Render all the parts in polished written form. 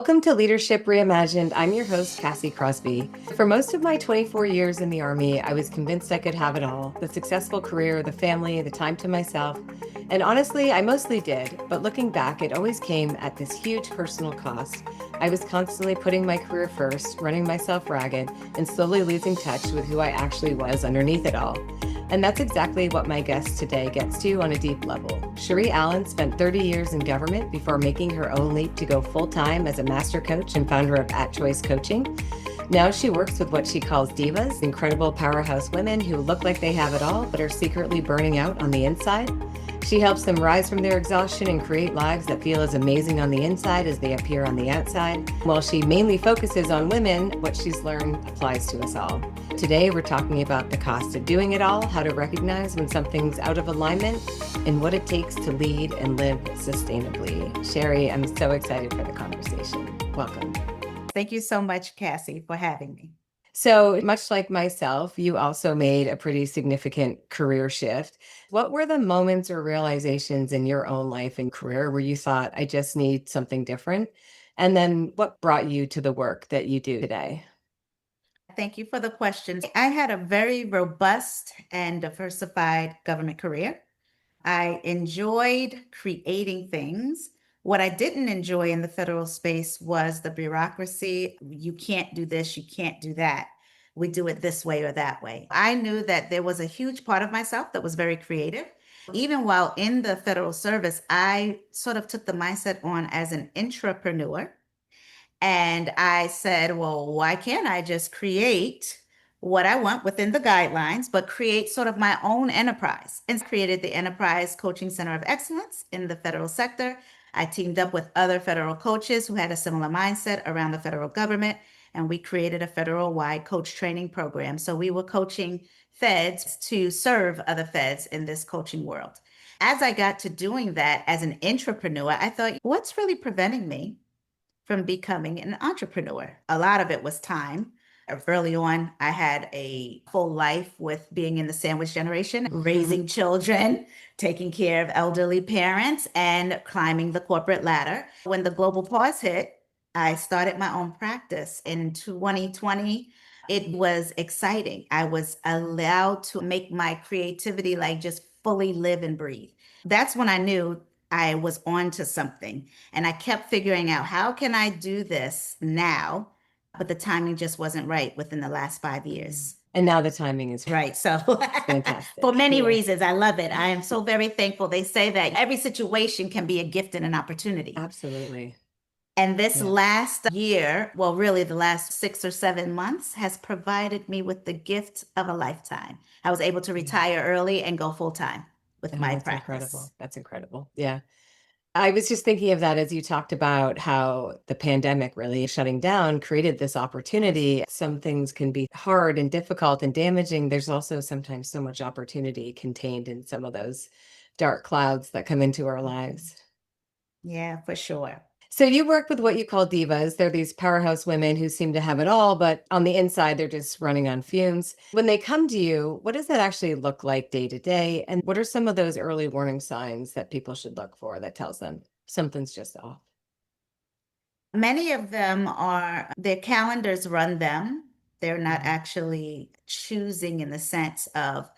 Welcome to Leadership Reimagined. I'm your host, Cassie Crosby. For most of my 24 years in the Army, I was convinced I could have it all: the successful career, the family, the time to myself. And honestly, I mostly did. But looking back, it always came at this huge personal cost. I was constantly putting my career first, running myself ragged, and slowly losing touch with who I actually was underneath it all. And that's exactly what my guest today gets to on a deep level. Chéri Allen spent 30 years in government before making her own leap to go full-time as a master coach and founder of At Choice Coaching. Now she works with what she calls divas, incredible powerhouse women who look like they have it all but are secretly burning out on the inside. She helps them rise from their exhaustion and create lives that feel as amazing on the inside as they appear on the outside. While she mainly focuses on women, what she's learned applies to us all. Today, we're talking about the cost of doing it all, how to recognize when something's out of alignment, and what it takes to lead and live sustainably. Chéri, I'm so excited for the conversation. Welcome. Thank you so much, Cassie, for having me. So, much like myself, you also made a pretty significant career shift. What were the moments or realizations in your own life and career where you thought, I just need something different? And then what brought you to the work that you do today? Thank you for the questions. I had a very robust and diversified government career. I enjoyed creating things. What I didn't enjoy in the federal space was the bureaucracy. You can't do this, you can't do that. We do it this way or that way. I knew that there was a huge part of myself that was very creative. Even while in the federal service, I sort of took the mindset on as an intrapreneur. And I said, well, why can't I just create what I want within the guidelines, but create sort of my own enterprise? And created the Enterprise Coaching Center of Excellence in the federal sector. I teamed up with other federal coaches who had a similar mindset around the federal government, and we created a federal-wide coach training program. So we were coaching feds to serve other feds in this coaching world. As I got to doing that as an intrapreneur, I thought, what's really preventing me from becoming an entrepreneur? A lot of it was time. Early on, I had a full life with being in the sandwich generation, raising children, taking care of elderly parents, and climbing the corporate ladder. When the global pause hit, I started my own practice in 2020. It was exciting. I was allowed to make my creativity like just fully live and breathe. That's when I knew I was on to something. And I kept figuring out, how can I do this now? But the timing just wasn't right within the last 5 years. And now the timing is Right. So fantastic. for many Yeah. reasons, I love it. I am so very thankful. They say that every situation can be a gift and an opportunity. Absolutely. And this Yeah. last year, well, really the last 6 or 7 months, has provided me with the gift of a lifetime. I was able to retire early and go full time with Oh, my that's practice. incredible. That's incredible. Yeah. I was just thinking of that as you talked about how the pandemic really shutting down created this opportunity. Some things can be hard and difficult and damaging. There's also sometimes so much opportunity contained in some of those dark clouds that come into our lives. Yeah, for sure. So you work with what you call divas. They're these powerhouse women who seem to have it all, but on the inside, they're just running on fumes. When they come to you, what does that actually look like day to day? And what are some of those early warning signs that people should look for that tells them something's just off? Many of them are, their calendars run them. They're not Mhm. actually choosing in the sense of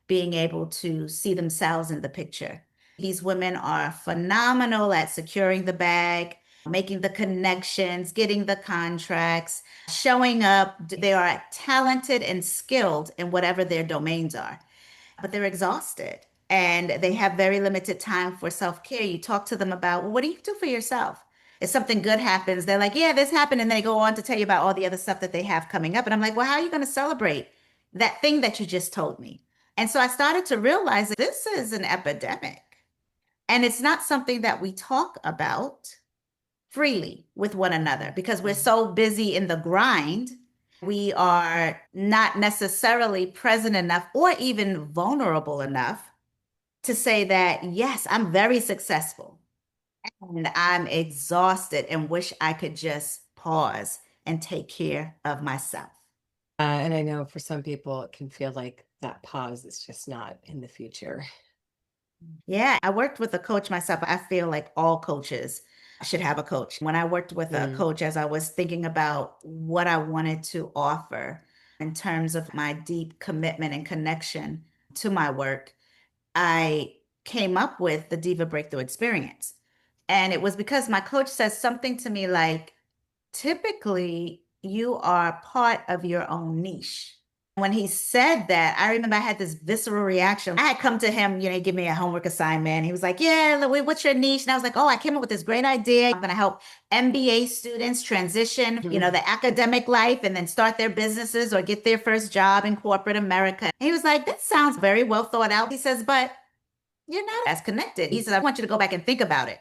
being able to see themselves in the picture. These women are phenomenal at securing the bag, making the connections, getting the contracts, showing up. They are talented and skilled in whatever their domains are, but they're exhausted and they have very limited time for self-care. You talk to them about, well, what do you do for yourself? If something good happens, they're like, yeah, this happened. And they go on to tell you about all the other stuff that they have coming up. And I'm like, well, how are you going to celebrate that thing that you just told me? And so I started to realize that this is an epidemic. And it's not something that we talk about freely with one another because we're so busy in the grind. We are not necessarily present enough or even vulnerable enough to say that, yes, I'm very successful and I'm exhausted and wish I could just pause and take care of myself. And I know for some people, it can feel like that pause is just not in the future. Yeah, I worked with a coach myself. I feel like all coaches I should have a coach. When I worked with a coach, as I was thinking about what I wanted to offer in terms of my deep commitment and connection to my work, I came up with the Diva Breakthrough Experience. And it was because my coach says something to me like, typically, you are part of your own niche. When he said that, I remember I had this visceral reaction. I had come to him, give me a homework assignment. He was like, yeah, what's your niche? And I was like, oh, I came up with this great idea. I'm going to help MBA students transition, the academic life and then start their businesses or get their first job in corporate America. And he was like, that sounds very well thought out. He says, but you're not as connected. He said, I want you to go back and think about it.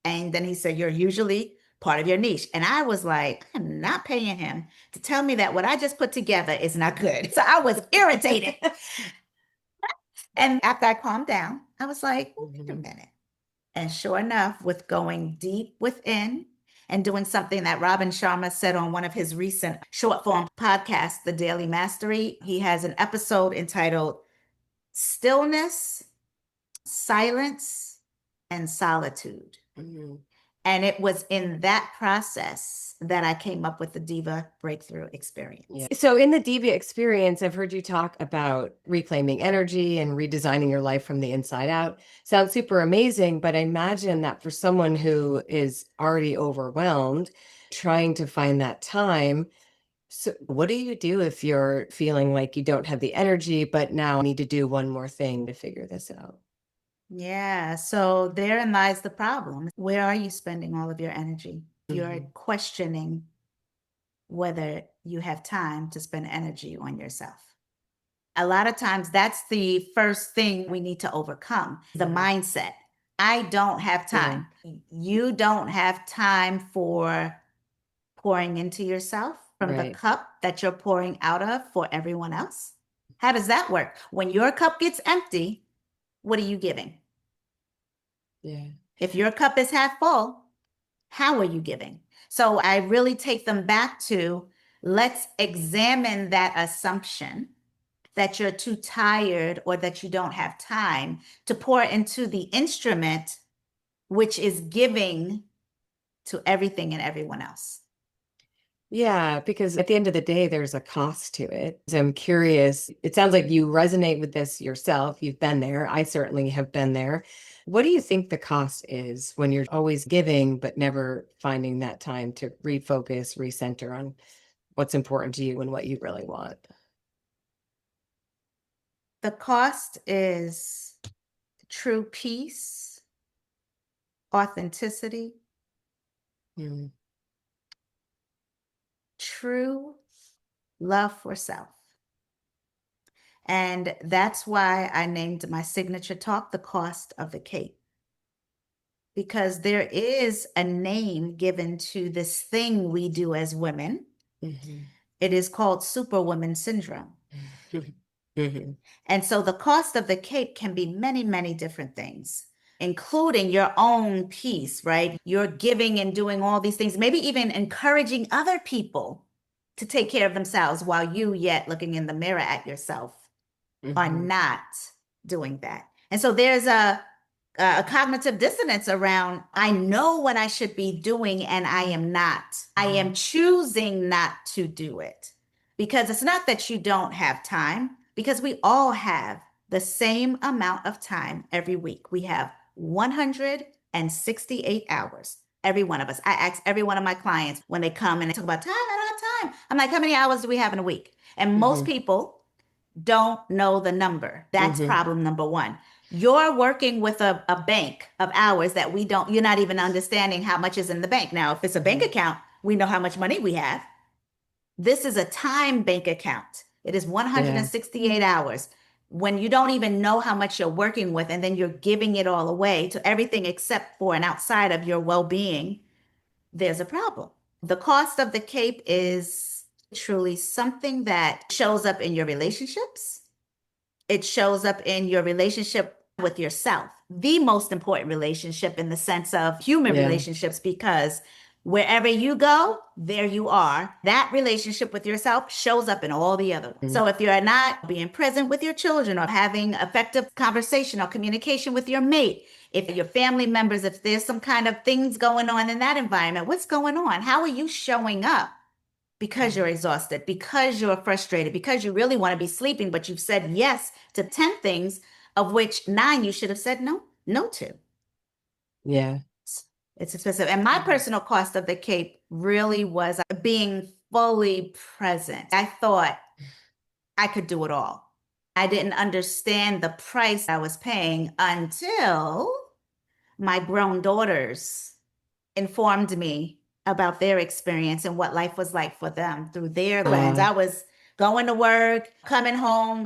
And then he said, you're usually part of your niche. And I was like, I'm not paying him to tell me that what I just put together is not good. So I was irritated. And after I calmed down, I was like, wait a minute. And sure enough, with going deep within and doing something that Robin Sharma said on one of his recent short form podcasts, The Daily Mastery, he has an episode entitled Stillness, Silence, and Solitude. And it was in that process that I came up with the Diva Breakthrough Experience. Yeah. So in the Diva experience, I've heard you talk about reclaiming energy and redesigning your life from the inside out. Sounds super amazing, but I imagine that for someone who is already overwhelmed, trying to find that time. So what do you do if you're feeling like you don't have the energy, but now need to do one more thing to figure this out? Yeah, so therein lies the problem. Where are you spending all of your energy? You're questioning whether you have time to spend energy on yourself. A lot of times that's the first thing we need to overcome, the mindset. I don't have time. You don't have time for pouring into yourself from the cup that you're pouring out of for everyone else. How does that work? When your cup gets empty, what are you giving? Yeah. If your cup is half full, how are you giving? So I really take them back to, let's examine that assumption that you're too tired or that you don't have time to pour into the instrument, which is giving to everything and everyone else. Yeah, because at the end of the day, there's a cost to it. So I'm curious, it sounds like you resonate with this yourself. You've been there. I certainly have been there. What do you think the cost is when you're always giving, but never finding that time to refocus, recenter on what's important to you and what you really want? The cost is true peace, authenticity, true love for self. And that's why I named my signature talk The Cost of the Cape. Because there is a name given to this thing we do as women. It is called Superwoman Syndrome. And so the cost of the cape can be many, many different things, including your own peace, right? You're giving and doing all these things, maybe even encouraging other people to take care of themselves while you yet looking in the mirror at yourself are not doing that. And so there's a cognitive dissonance around, I know what I should be doing and I am not. I am choosing not to do it. Because it's not that you don't have time, because we all have the same amount of time every week. We have 168 hours, every one of us. I ask every one of my clients when they come and they talk about time, I don't have time. I'm like, how many hours do we have in a week? And most people don't know the number. That's problem number one. You're working with a bank of hours that you're not even understanding how much is in the bank. Now, if it's a bank account, we know how much money we have. This is a time bank account. It is 168 hours. When you don't even know how much you're working with, and then you're giving it all away to everything except for and outside of your well-being, there's a problem. The cost of the cape is truly something that shows up in your relationships. It shows up in your relationship with yourself, the most important relationship in the sense of human relationships, because Wherever you go, there you are. That relationship with yourself shows up in all the other. So if you're not being present with your children or having effective conversation or communication with your mate, if your family members, if there's some kind of things going on in that environment, what's going on? How are you showing up? Because you're exhausted, because you're frustrated, because you really want to be sleeping, but you've said yes to 10 things, of which 9 you should have said no to. Yeah. It's expensive. And my personal cost of the cape really was being fully present. I thought I could do it all. I didn't understand the price I was paying until my grown daughters informed me about their experience and what life was like for them through their lens. I was going to work, coming home,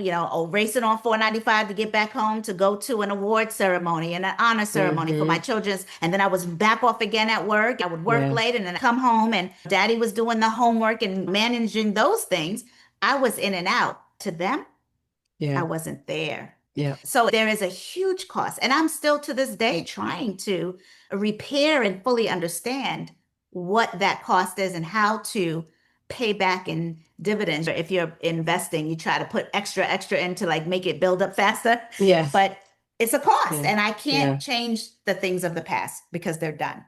racing on 495 to get back home to go to an award ceremony and an honor ceremony for my children's. And then I was back off again at work. I would work late and then come home and daddy was doing the homework and managing those things. I was in and out. To them, I wasn't there. Yeah. So there is a huge cost. And I'm still to this day trying to repair and fully understand what that cost is and how to pay back in dividends. If you're investing, you try to put extra in to like make it build up faster. Yes. But it's a cost. Yeah. And I can't change the things of the past because they're done.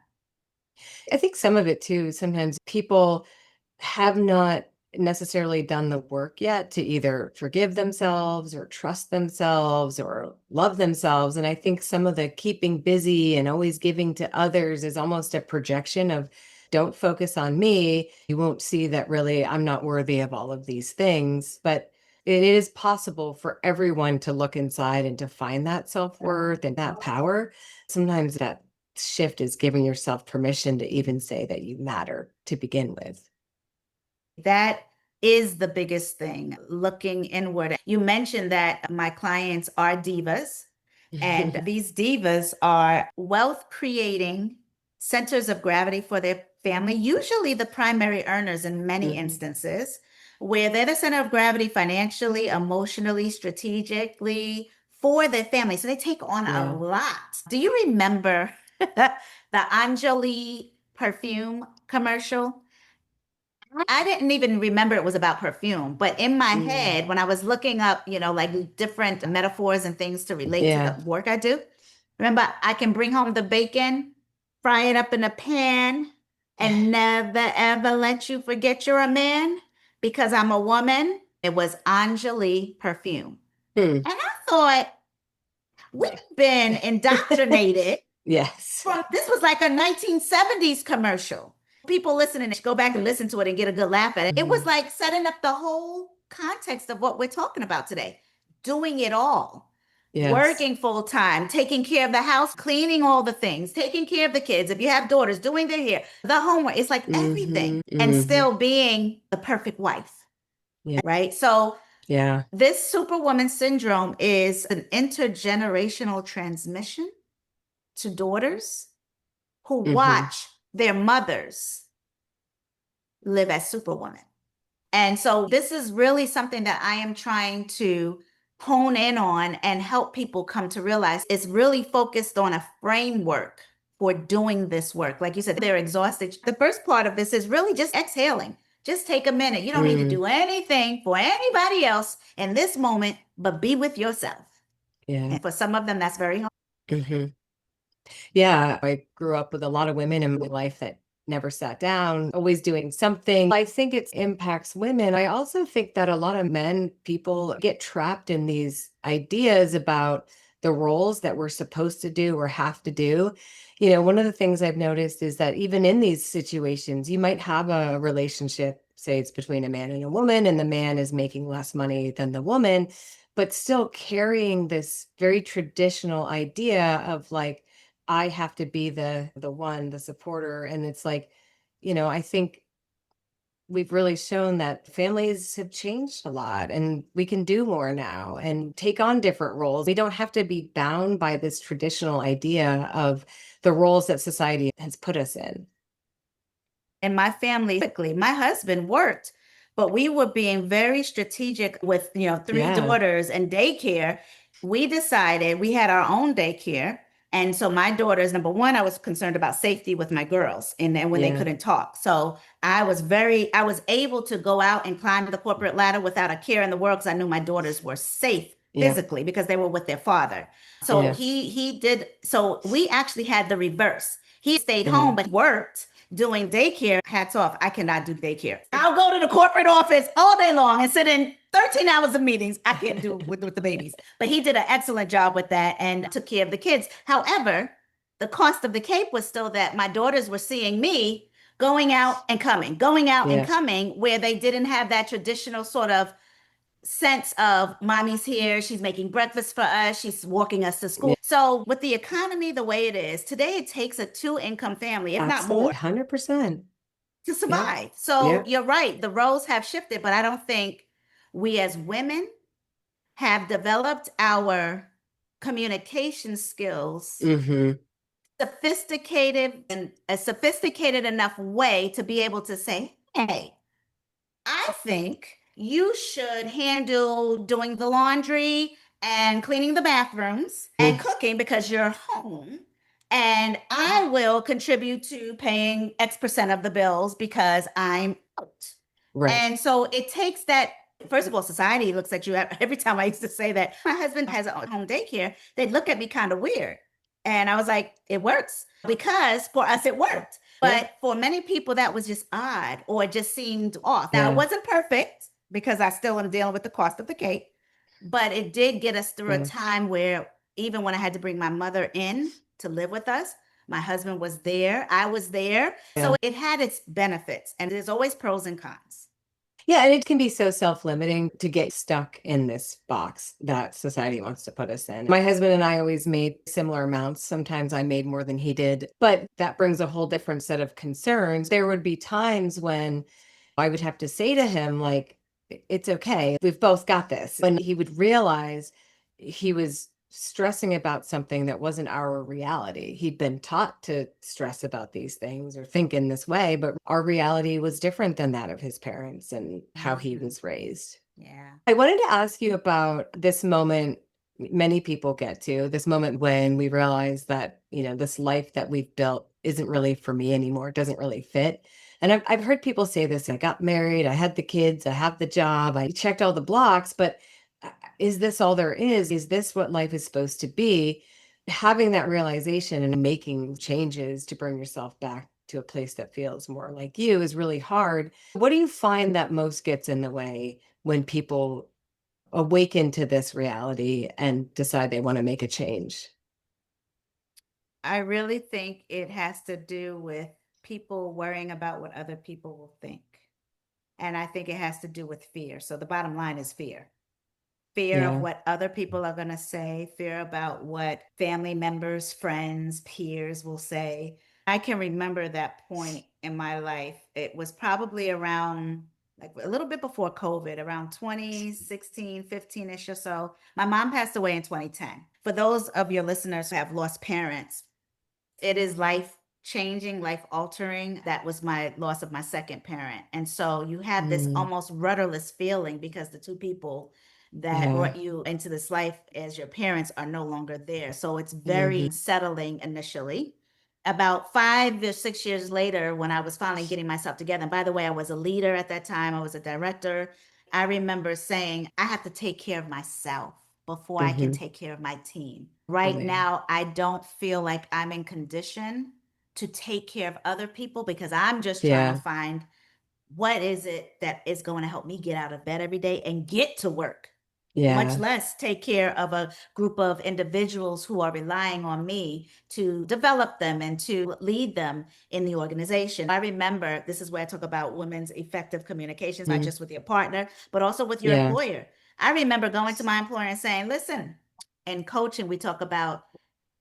I think some of it too, sometimes people have not necessarily done the work yet to either forgive themselves or trust themselves or love themselves. And I think some of the keeping busy and always giving to others is almost a projection of don't focus on me. You won't see that really I'm not worthy of all of these things. But it is possible for everyone to look inside and to find that self-worth and that power. Sometimes that shift is giving yourself permission to even say that you matter to begin with. That is the biggest thing, looking inward. You mentioned that my clients are divas, and these divas are wealth creating centers of gravity for their family, usually the primary earners in many instances, where they're the center of gravity financially, emotionally, strategically for their family. So they take on a lot. Do you remember the Anjali perfume commercial? I didn't even remember it was about perfume, but in my head, when I was looking up, like different metaphors and things to relate to the work I do, remember, I can bring home the bacon, fry it up in a pan, and never ever let you forget you're a man because I'm a woman. It was Anjali perfume. And I thought, we've been indoctrinated. Yes. This was like a 1970s commercial. People listening should go back and listen to it and get a good laugh at it. It was like setting up the whole context of what we're talking about today. Doing it all. Yes. Working full time, taking care of the house, cleaning all the things, taking care of the kids. If you have daughters, doing their hair, the homework. It's like everything. And still being the perfect wife. Yeah. Right? So this superwoman syndrome is an intergenerational transmission to daughters who watch their mothers live as superwomen. And so this is really something that I am trying to hone in on and help people come to realize. It's really focused on a framework for doing this work. Like you said, they're exhausted. The first part of this is really just exhaling. Just take a minute. You don't need to do anything for anybody else in this moment, but be with yourself. Yeah. And for some of them, that's very hard. Yeah, I grew up with a lot of women in my life that never sat down, always doing something. I think it impacts women. I also think that a lot of men, people get trapped in these ideas about the roles that we're supposed to do or have to do. One of the things I've noticed is that even in these situations, you might have a relationship, say it's between a man and a woman, and the man is making less money than the woman, but still carrying this very traditional idea of like, I have to be the one, the supporter. And it's like, I think we've really shown that families have changed a lot and we can do more now and take on different roles. We don't have to be bound by this traditional idea of the roles that society has put us in. In my family, my husband worked, but we were being very strategic with, 3 daughters and daycare. We decided we had our own daycare. And so my daughters, number one, I was concerned about safety with my girls and then when they Yeah. couldn't talk. So I was able to go out and climb the corporate ladder without a care in the world because I knew my daughters were safe Yeah. physically because they were with their father. So Yeah. he did. So we actually had the reverse. He stayed Yeah. home, but worked doing daycare. Hats off. I cannot do daycare. I'll go to the corporate office all day long and sit in 13 hours of meetings. I can't do with the babies. But he did an excellent job with that and took care of the kids. However, the cost of the cape was still that my daughters were seeing me going out and coming, where they didn't have that traditional sort of sense of mommy's here, she's making breakfast for us, she's walking us to school. Yeah. So with the economy the way it is today, it takes a two-income family, if not more, Absolutely. 100%. to Yeah. survive. So Yeah. you're right, the roles have shifted, but I don't think we as women have developed our communication skills Mm-hmm. sophisticated in a sophisticated enough way to be able to say, hey, I think you should handle doing the laundry and cleaning the bathrooms and cooking because you're home. And I will contribute to paying X percent of the bills because I'm out. Right. And so it takes that. First of all, society looks at you every time I used to say that. My husband has a home daycare. They'd look at me kind of weird. And I was like, it works because for us, it worked. But for many people, that was just odd or it just seemed off. Now, it wasn't perfect because I still am dealing with the cost of the cake, but it did get us through a time where even when I had to bring my mother in to live with us, my husband was there, I was there. So it had its benefits, and there's always pros and cons. Yeah, and it can be so self-limiting to get stuck in this box that society wants to put us in. My husband and I always made similar amounts. Sometimes I made more than he did, but that brings a whole different set of concerns. There would be times when I would have to say to him, like, it's okay. We've both got this. And he would realize he was stressing about something that wasn't our reality. He'd been taught to stress about these things or think in this way, but our reality was different than that of his parents and how he was raised. Yeah. I wanted to ask you about this moment many people get to, this moment when we realize that, this life that we've built isn't really for me anymore, doesn't really fit. And I've heard people say this, I got married, I had the kids, I have the job, I checked all the blocks, but is this all there is? Is this what life is supposed to be? Having that realization and making changes to bring yourself back to a place that feels more like you is really hard. What do you find that most gets in the way when people awaken to this reality and decide they want to make a change? I really think it has to do with people worrying about what other people will think. And I think it has to do with fear. So the bottom line is fear. Fear of Yeah. what other people are going to say, fear about what family members, friends, peers will say. I can remember that point in my life. It was probably around like a little bit before COVID, around 2016, 15-ish or so. My mom passed away in 2010. For those of your listeners who have lost parents, it is life changing, life altering. That was my loss of my second parent. And so you have this almost rudderless feeling because the two people that brought you into this life as your parents are no longer there. So it's very settling initially. About 5 or 6 years later, when I was finally getting myself together, and by the way, I was a leader at that time, I was a director. I remember saying, I have to take care of myself before I can take care of my team. Right now, I don't feel like I'm in condition to take care of other people because I'm just trying to find what is it that is going to help me get out of bed every day and get to work, much less take care of a group of individuals who are relying on me to develop them and to lead them in the organization. I remember, this is where I talk about women's effective communications, not just with your partner, but also with your employer. I remember going to my employer and saying, listen, in coaching, we talk about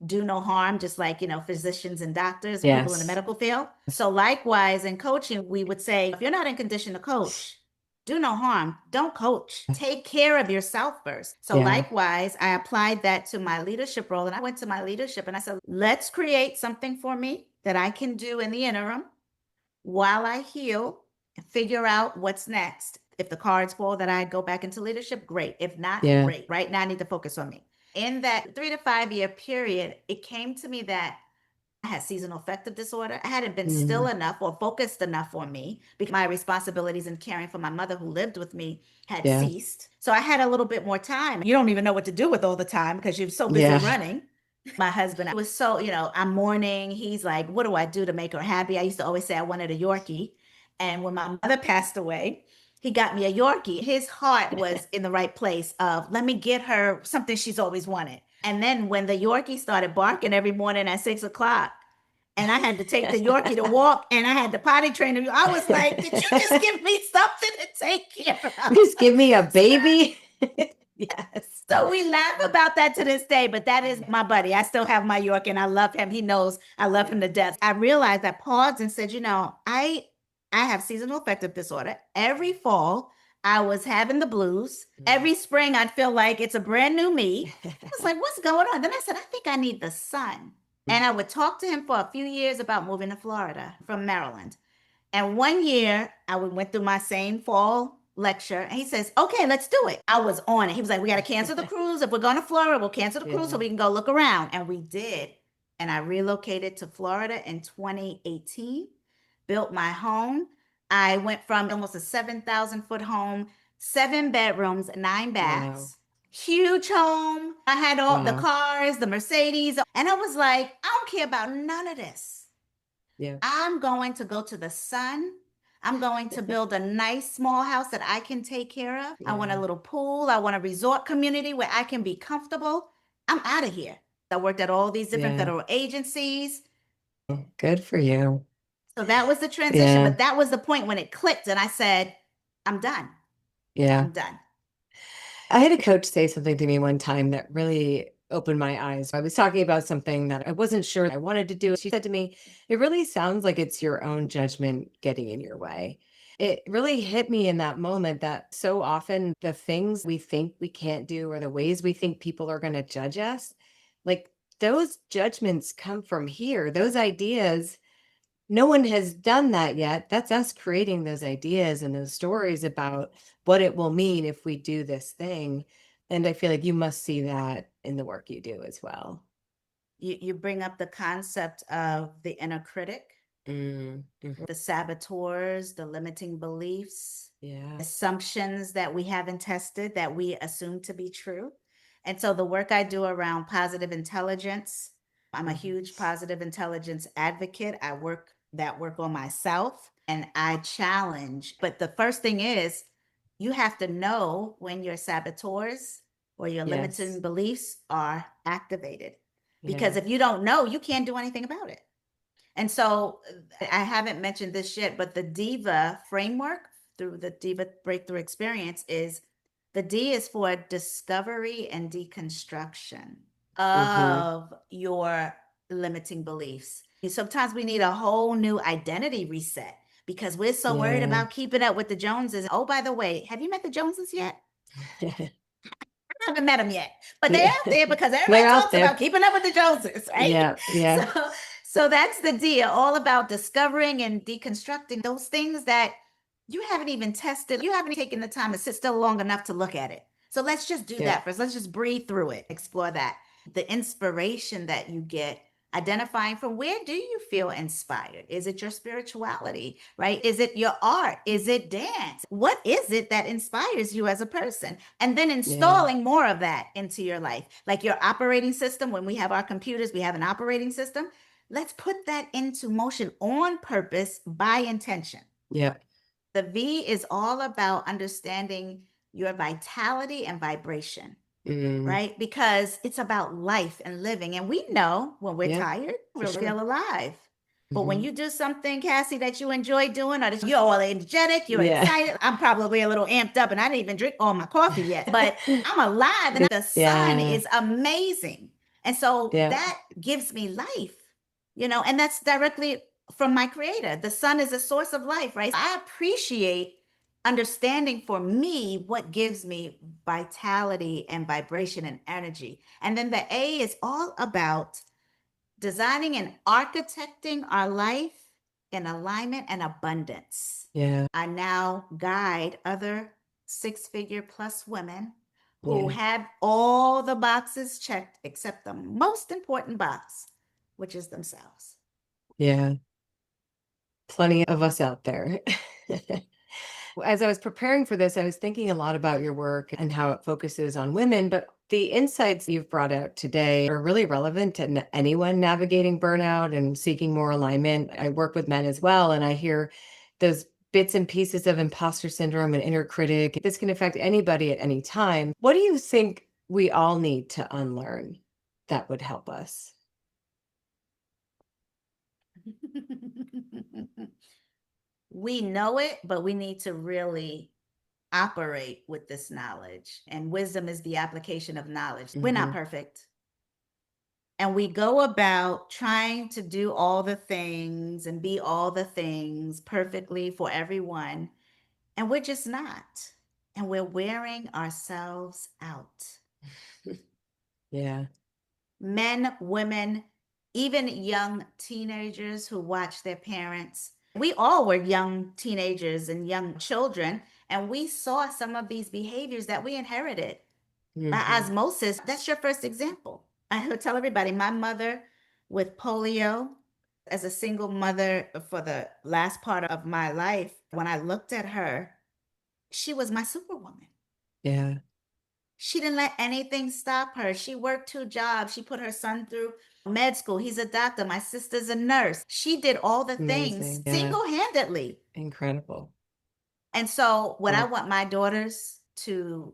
do no harm, just like, physicians and doctors, people in the medical field. So likewise, in coaching, we would say, if you're not in condition to coach, do no harm, don't coach, take care of yourself first. So likewise, I applied that to my leadership role, and I went to my leadership and I said, let's create something for me that I can do in the interim while I heal, figure out what's next. If the cards fall that I go back into leadership, great. If not, great. Right now, I need to focus on me. In that 3 to 5 year period, it came to me that I had seasonal affective disorder. I hadn't been still Mm, enough or focused enough on me because my responsibilities in caring for my mother who lived with me had yeah. ceased. So I had a little bit more time. You don't even know what to do with all the time because you're so busy Yeah. running. My husband was so, I'm mourning. He's like, what do I do to make her happy? I used to always say I wanted a Yorkie. And when my mother passed away, he got me a Yorkie. His heart was in the right place of let me get her something she's always wanted. And then when the Yorkie started barking every morning at 6 o'clock, and I had to take the Yorkie to walk, and I had to potty train him, I was like, "Did you just give me something to take care of?" Just give me a baby. Yes. So we laugh about that to this day, but that is my buddy. I still have my York and I love him. He knows I love him to death. I realized I paused and said, I have seasonal affective disorder. Every fall, I was having the blues. Every spring, I'd feel like it's a brand new me. I was like, what's going on? Then I said, I think I need the sun. And I would talk to him for a few years about moving to Florida from Maryland. And one year, I went through my same fall lecture, and he says, "Okay, let's do it." I was on it. He was like, "We got to cancel the cruise. If we're going to Florida, we'll cancel the cruise so Yeah. we can go look around." And we did. And I relocated to Florida in 2018, built my home. I went from almost a 7,000-foot home, 7 bedrooms, 9 baths. Wow. Huge home. I had all the Wow. cars, the Mercedes. And I was like, I don't care about none of this. Yeah. I'm going to go to the sun. I'm going to build a nice small house that I can take care of. I want a Yeah. little pool. I want a resort community where I can be comfortable. I'm out of here. I worked at all these different Yeah. federal agencies. Good for you. So that was the transition, Yeah. but that was the point when it clicked and I said, I'm done. Yeah. I'm done. I had a coach say something to me one time that really opened my eyes. I was talking about something that I wasn't sure I wanted to do. She said to me, "It really sounds like it's your own judgment getting in your way." It really hit me in that moment that so often the things we think we can't do or the ways we think people are going to judge us, like those judgments come from here. Those ideas, no one has done that yet. That's us creating those ideas and those stories about what it will mean if we do this thing. And I feel like you must see that in the work you do as well. You bring up the concept of the inner critic, Mm, mhm. the saboteurs, the limiting beliefs, Yeah. assumptions that we haven't tested that we assume to be true. And so the work I do around positive intelligence, I'm a Mhm. huge positive intelligence advocate. I work on myself and I challenge. But the first thing is you have to know when your saboteurs or your limiting Yes. beliefs are activated. Because Yeah. if you don't know, you can't do anything about it. And so I haven't mentioned this yet, but the DIVA framework through the DIVA breakthrough experience is the D is for discovery and deconstruction Hmm. of your limiting beliefs. Sometimes we need a whole new identity reset because we're so worried Yeah. about keeping up with the Joneses. Oh, by the way, have you met the Joneses yet? I haven't met them yet, but they're Yeah. out there because everybody They're out talks about there. keeping up with the Joneses, right? Yeah. Yeah. So, so that's the deal, all about discovering and deconstructing those things that you haven't even tested. You haven't taken the time to sit still long enough to look at it. So let's just do Yeah. that first. Let's just breathe through it, explore that. The inspiration that you get identifying from where do you feel inspired? Is it your spirituality, right? Is it your art? Is it dance? What is it that inspires you as a person? And then Yeah. installing more of that into your life, like your operating system. When we have our computers, we have an operating system. Let's put that into motion on purpose by intention. Yeah. The V is all about understanding your vitality and vibration, Mm, right? Because it's about life and living. And we know when we're yeah. tired, For we sure. feel alive. But when Hmm. you do something, Cassie, that you enjoy doing, or that you're all energetic, you're Yeah. excited. I'm probably a little amped up and I didn't even drink all my coffee yet, but I'm alive and the sun Yeah. is amazing. And so Yeah. that gives me life, and that's directly from my creator. The sun is a source of life, right? I appreciate understanding for me what gives me vitality and vibration and energy. And then the A is all about designing and architecting our life in alignment and abundance. Yeah. I now guide other 6-figure plus women who Yeah. have all the boxes checked except the most important box, which is themselves. Yeah. Plenty of us out there. As I was preparing for this, I was thinking a lot about your work and how it focuses on women, but the insights you've brought out today are really relevant to anyone navigating burnout and seeking more alignment. I work with men as well, and I hear those bits and pieces of imposter syndrome and inner critic. This can affect anybody at any time. What do you think we all need to unlearn that would help us? We know it, but we need to really operate with this knowledge. And wisdom is the application of knowledge. We're not Hmm. perfect. And we go about trying to do all the things and be all the things perfectly for everyone. And we're just not. And we're wearing ourselves out. Yeah. Men, women, even young teenagers who watch their parents. We all were young teenagers and young children, and we saw some of these behaviors that we inherited by Hmm. osmosis. That's your first example. I would tell everybody my mother with polio, as a single mother for the last part of my life, when I looked at her, she was my superwoman. Yeah. She didn't let anything stop her. She worked 2 jobs. She put her son through med school. He's a doctor. My sister's a nurse. She did all the things Amazing. Yeah. single handedly. Incredible. And so, what I Well, want my daughters to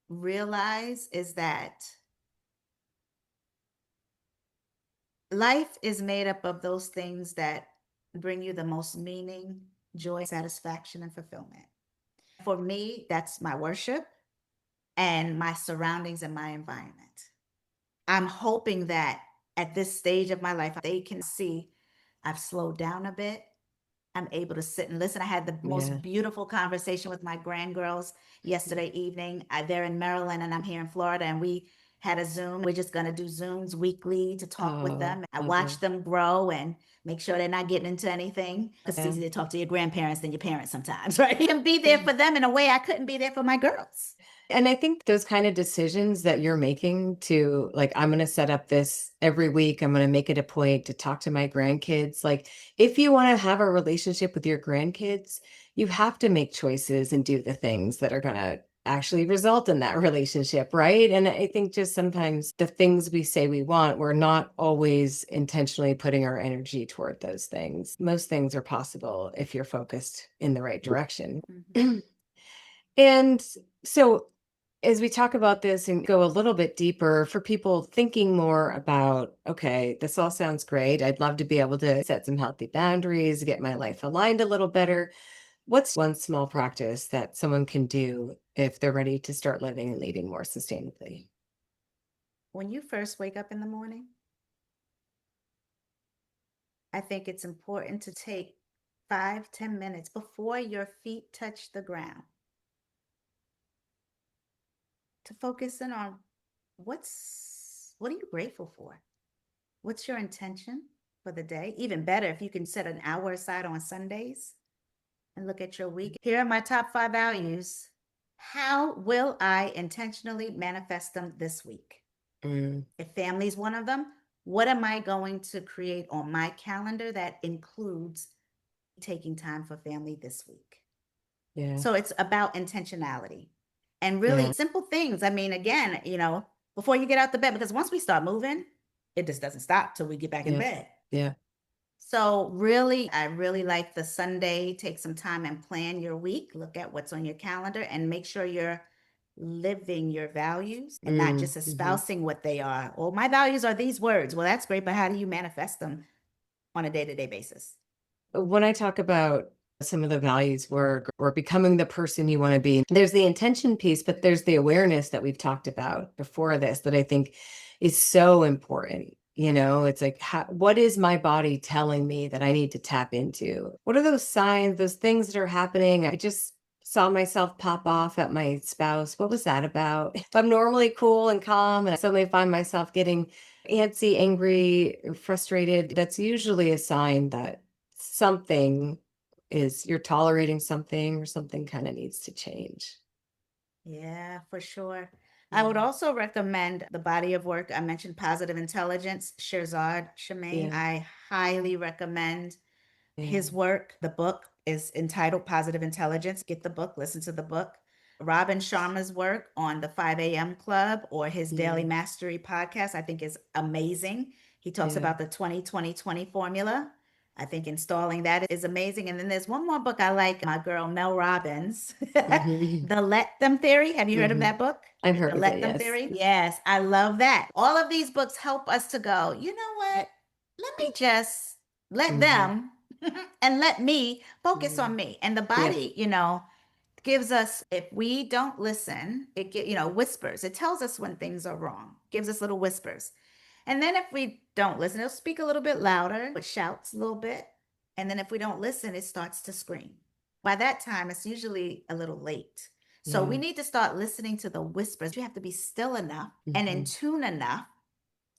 realize is that life is made up of those things that bring you the most meaning, joy, satisfaction, and fulfillment. For me, that's my worship and my surroundings and my environment. I'm hoping that at this stage of my life, they can see I've slowed down a bit. I'm able to sit and listen. I had the yeah. most beautiful conversation with my grandgirls yesterday evening. They're in Maryland and I'm here in Florida, and we had a Zoom. We're just going to do Zooms weekly to talk with Oh, them. I watch lovely. them grow and make sure they're not getting into anything, because it's Yeah. easy to talk to your grandparents than your parents sometimes, right? You can be there for them in a way I couldn't be there for my girls. And I think those kind of decisions that you're making to like, I'm going to set up this every week. I'm going to make it a point to talk to my grandkids. Like, if you want to have a relationship with your grandkids, you have to make choices and do the things that are going to actually result in that relationship. Right. And I think just sometimes the things we say we want, we're not always intentionally putting our energy toward those things. Most things are possible if you're focused in the right direction. Mhm. And so, as we talk about this and go a little bit deeper for people thinking more about, okay, this all sounds great. I'd love to be able to set some healthy boundaries, get my life aligned a little better. What's one small practice that someone can do if they're ready to start living and leading more sustainably? When you first wake up in the morning, I think it's important to take 5, 10 minutes before your feet touch the ground to focus in on what are you grateful for? What's your intention for the day? Even better if you can set an hour aside on Sundays and look at your week. Here are my top 5 values. How will I intentionally manifest them this week? Mm, If family is one of them, what am I going to create on my calendar that includes taking time for family this week? yeah. So it's about intentionality and really Yeah. simple things. I mean, again, before you get out the bed, because once we start moving, it just doesn't stop till we get back in Yeah. bed. Yeah. So really, I really like the Sunday. Take some time and plan your week. Look at what's on your calendar and make sure you're living your values and not Mm, just mhm. espousing what they are. Well, my values are these words. Well, that's great, but how do you manifest them on a day-to-day basis? When I talk about some of the values work or becoming the person you want to be, there's the intention piece, but there's the awareness that we've talked about before this that I think is so important. It's like, what is my body telling me that I need to tap into? What are those signs, those things that are happening? I just saw myself pop off at my spouse. What was that about? If I'm normally cool and calm and I suddenly find myself getting antsy, angry, frustrated, that's usually a sign that something you're tolerating something or something kind of needs to change. Yeah, for sure. I would Yeah. also recommend the body of work. I mentioned Positive Intelligence, Shirzad Shemaine. Yeah. I highly recommend Yeah. his work. The book is entitled Positive Intelligence. Get the book, listen to the book. Robin Sharma's work on the 5 a.m. Club or his Daily Yeah. Mastery podcast, I think is amazing. He talks Yeah. about the 20-20-20 formula. I think installing that is amazing. And then there's one more book I like, my girl Mel Robbins, Mhm. The Let Them Theory. Have you heard of Mhm. that book? I've The heard of it, Let Them yes. Theory? Yes, I love that. All of these books help us to go, you know what? Let me just let Mhm. them and let me focus Mhm. on me. And the Yep. body, gives us, if we don't listen, whispers. It tells us when things are wrong, gives us little whispers. And then if we don't listen, it'll speak a little bit louder, it shouts a little bit. And then if we don't listen, it starts to scream. By that time, it's usually a little late. So we Yeah. need to start listening to the whispers. You have to be still enough and in Mhm. tune enough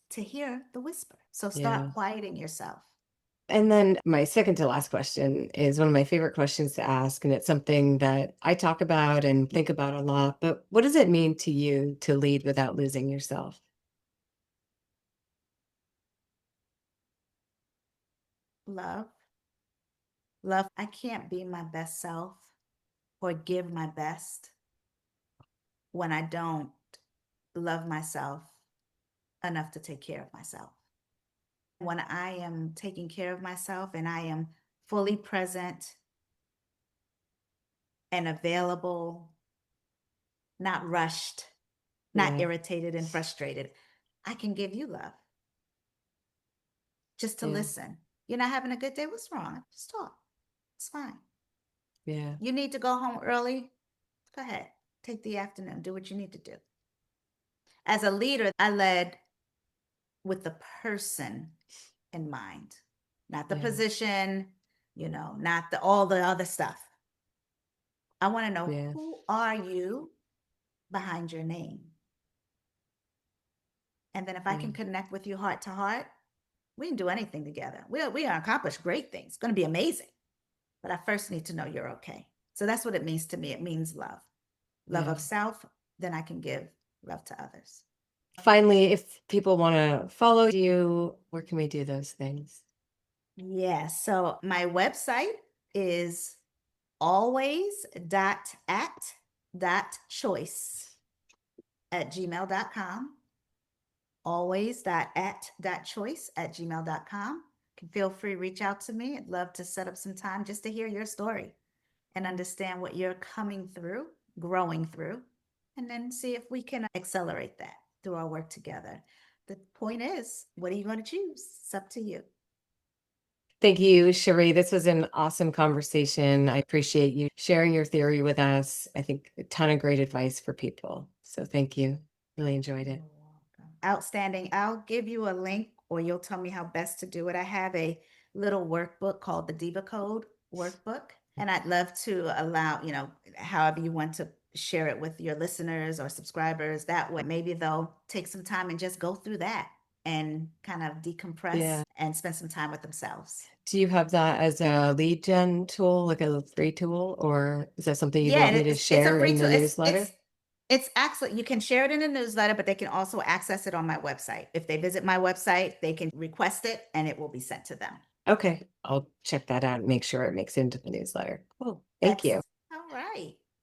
to hear the whisper. So Yeah. start quieting yourself. And then my second to last question is one of my favorite questions to ask, and it's something that I talk about and think about a lot. But what does it mean to you to lead without losing yourself? Love, love. I can't be my best self or give my best when I don't love myself enough to take care of myself. When I am taking care of myself and I am fully present and available, not rushed, not Yeah. irritated and frustrated, I can give you love just to Yeah. listen. You're not having a good day? What's wrong? Just talk. It's fine. Yeah. You need to go home early? Go ahead. Take the afternoon. Do what you need to do. As a leader, I led with the person in mind, not the Yeah. position, not all the other stuff. I want to know, Yeah. who are you behind your name? And then if I Yeah. can connect with you heart to heart, we can do anything together. We accomplish great things. It's going to be amazing. But I first need to know you're okay. So that's what it means to me. It means love, love Yeah. of self. Then I can give love to others. Finally, if people want to follow you, where can we do those things? Yes. So my website is always.at.choice at gmail.com. Always.at.choice@gmail.com. Can feel free to reach out to me. I'd love to set up some time just to hear your story and understand what you're coming through, growing through, and then see if we can accelerate that through our work together. The point is, what are you going to choose? It's up to you. Thank you, Chéri. This was an awesome conversation. I appreciate you sharing your theory with us. I think a ton of great advice for people. So thank you. Really enjoyed You're it. welcome. Outstanding. I'll give you a link or you'll tell me how best to do it. I have a little workbook called the Diva Code workbook, and I'd love to allow, however you want to share it with your listeners or subscribers. That way, maybe they'll take some time and just go through that and kind of decompress Yeah. and spend some time with themselves. Do you have that as a lead gen tool, like a free tool, or is that something you'd Yeah, want me and to it's a share free in the tool. newsletter? It's actually, you can share it in a newsletter, but they can also access it on my website. If they visit my website, they can request it and it will be sent to them. Okay. I'll check that out and make sure it makes it into the newsletter. Cool. Thank you. All right.